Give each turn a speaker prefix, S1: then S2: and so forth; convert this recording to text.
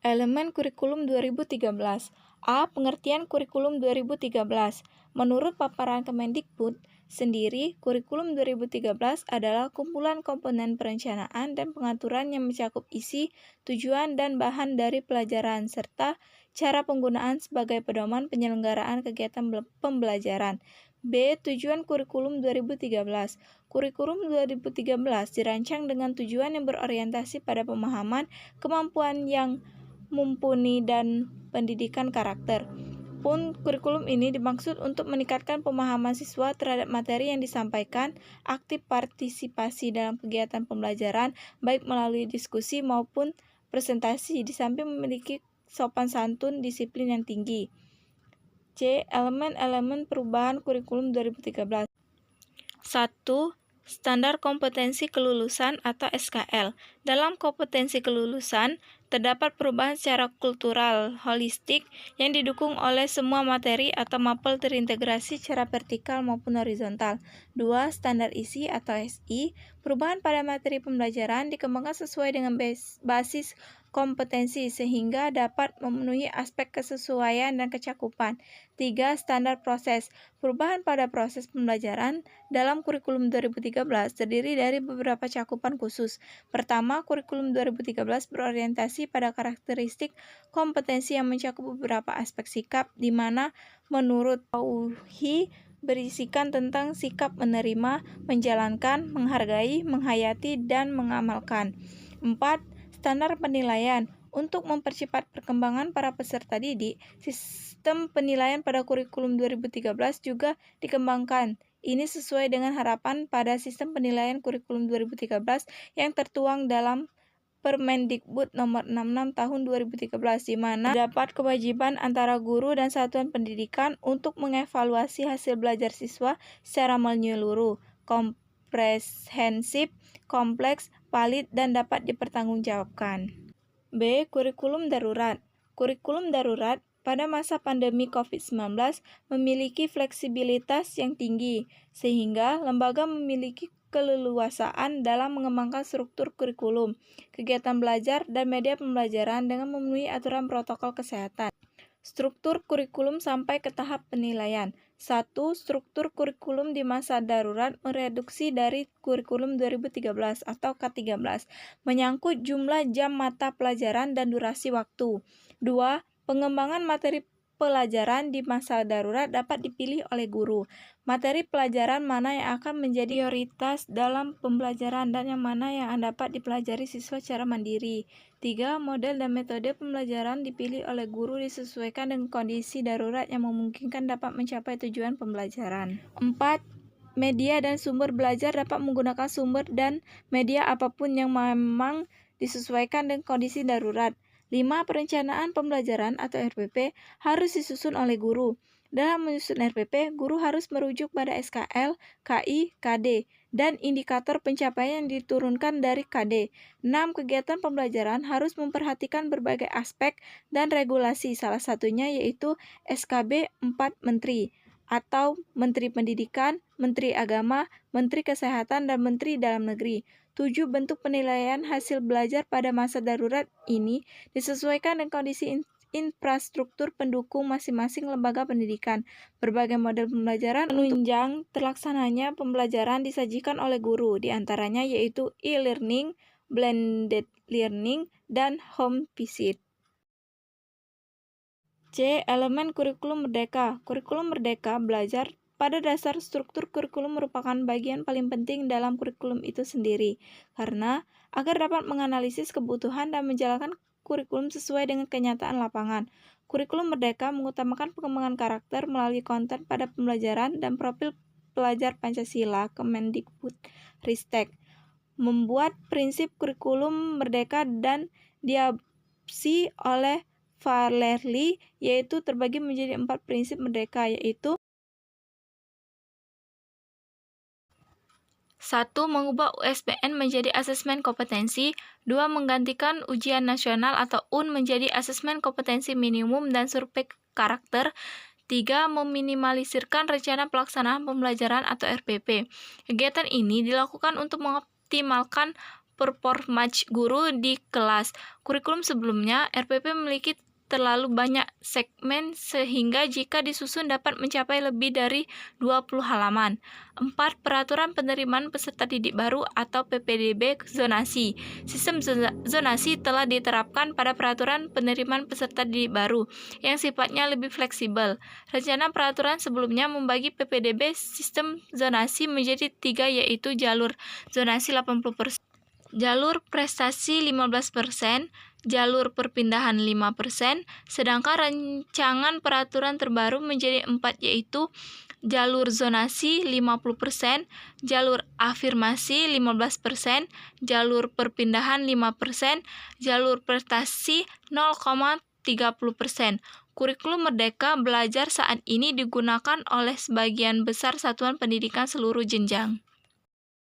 S1: Elemen kurikulum 2013. A. Pengertian kurikulum 2013. Menurut paparan Kemendikbud sendiri, kurikulum 2013 adalah kumpulan komponen perencanaan dan pengaturan yang mencakup isi, tujuan, dan bahan dari pelajaran, serta cara penggunaan sebagai pedoman penyelenggaraan kegiatan pembelajaran. B. Tujuan kurikulum 2013. Kurikulum 2013 dirancang dengan tujuan yang berorientasi pada pemahaman, kemampuan yang mumpuni, dan pendidikan karakter. Kurikulum ini dimaksud untuk meningkatkan pemahaman siswa terhadap materi yang disampaikan, aktif partisipasi dalam kegiatan pembelajaran, baik melalui diskusi maupun presentasi, di samping memiliki sopan santun, disiplin yang tinggi. C. Elemen-elemen perubahan kurikulum 2013. 1. Standar kompetensi kelulusan atau SKL. Dalam kompetensi kelulusan, terdapat perubahan secara kultural, holistik, yang didukung oleh semua materi atau mapel terintegrasi secara vertikal maupun horizontal. 2. Standar isi atau SI. Perubahan pada materi pembelajaran dikembangkan sesuai dengan basis kompetensi sehingga dapat memenuhi aspek kesesuaian dan kecakupan. 3. Standar proses. Perubahan pada proses pembelajaran dalam kurikulum 2013 terdiri dari beberapa cakupan khusus. Pertama, kurikulum 2013 berorientasi pada karakteristik kompetensi yang mencakup beberapa aspek sikap, di mana menurut Auhi berisikan tentang sikap menerima, menjalankan, menghargai, menghayati, dan mengamalkan. 4. Standar penilaian. Untuk mempercepat perkembangan para peserta didik, sistem penilaian pada kurikulum 2013 juga dikembangkan. Ini sesuai dengan harapan pada sistem penilaian kurikulum 2013 yang tertuang dalam Permendikbud Nomor 66 Tahun 2013, di mana terdapat kewajiban antara guru dan satuan pendidikan untuk mengevaluasi hasil belajar siswa secara menyeluruh, komprehensif, kompleks, valid, dan dapat dipertanggungjawabkan. B. Kurikulum darurat. Kurikulum darurat pada masa pandemi COVID-19 memiliki fleksibilitas yang tinggi, sehingga lembaga memiliki keleluasaan dalam mengembangkan struktur kurikulum, kegiatan belajar, dan media pembelajaran dengan memenuhi aturan protokol kesehatan. Struktur kurikulum sampai ke tahap penilaian. 1. Struktur kurikulum di masa darurat mereduksi dari kurikulum 2013 atau K13, menyangkut jumlah jam mata pelajaran dan durasi waktu. 2. Pengembangan materi pelajaran di masa darurat dapat dipilih oleh guru. Materi pelajaran mana yang akan menjadi prioritas dalam pembelajaran dan yang mana yang dapat dipelajari siswa secara mandiri. 3. Model dan metode pembelajaran dipilih oleh guru disesuaikan dengan kondisi darurat yang memungkinkan dapat mencapai tujuan pembelajaran. 4. Media dan sumber belajar dapat menggunakan sumber dan media apapun yang memang disesuaikan dengan kondisi darurat. 5. Perencanaan pembelajaran atau RPP harus disusun oleh guru. Dalam menyusun RPP, guru harus merujuk pada SKL, KI, KD, dan indikator pencapaian yang diturunkan dari KD. 6. Kegiatan pembelajaran harus memperhatikan berbagai aspek dan regulasi, salah satunya yaitu SKB 4 Menteri, atau Menteri Pendidikan, Menteri Agama, Menteri Kesehatan, dan Menteri Dalam Negeri. 7. Bentuk penilaian hasil belajar pada masa darurat ini disesuaikan dengan kondisi infrastruktur pendukung masing-masing lembaga pendidikan. Berbagai model pembelajaran menunjang terlaksananya pembelajaran disajikan oleh guru, di antaranya yaitu e-learning, blended learning, dan home visit. C. Elemen kurikulum merdeka. Kurikulum merdeka belajar pada dasar struktur kurikulum merupakan bagian paling penting dalam kurikulum itu sendiri, karena agar dapat menganalisis kebutuhan dan menjalankan kurikulum sesuai dengan kenyataan lapangan. Kurikulum merdeka mengutamakan pengembangan karakter melalui konten pada pembelajaran dan profil pelajar Pancasila, Kemendikbud Ristek, membuat prinsip kurikulum merdeka dan diadopsi oleh Valerly, yaitu terbagi menjadi 4 prinsip merdeka, yaitu 1. Mengubah USBN menjadi asesmen kompetensi. 2. Menggantikan ujian nasional atau UN menjadi asesmen kompetensi minimum dan survei karakter. 3. Meminimalisirkan rencana pelaksanaan pembelajaran atau RPP. Kegiatan ini dilakukan untuk mengoptimalkan performa guru di kelas. Kurikulum sebelumnya, RPP memiliki terlalu banyak segmen sehingga jika disusun dapat mencapai lebih dari 20 halaman. 4. Peraturan penerimaan peserta didik baru atau PPDB zonasi. Sistem zonasi telah diterapkan pada peraturan penerimaan peserta didik baru yang sifatnya lebih fleksibel. Rencana peraturan sebelumnya membagi PPDB sistem zonasi menjadi 3, yaitu jalur zonasi 80%, jalur prestasi 15%, jalur perpindahan 5%, sedangkan rancangan peraturan terbaru menjadi 4, yaitu jalur zonasi 50%, jalur afirmasi 15%, jalur perpindahan 5%, jalur prestasi 0,30%. Kurikulum Merdeka Belajar saat ini digunakan oleh sebagian besar satuan pendidikan seluruh jenjang.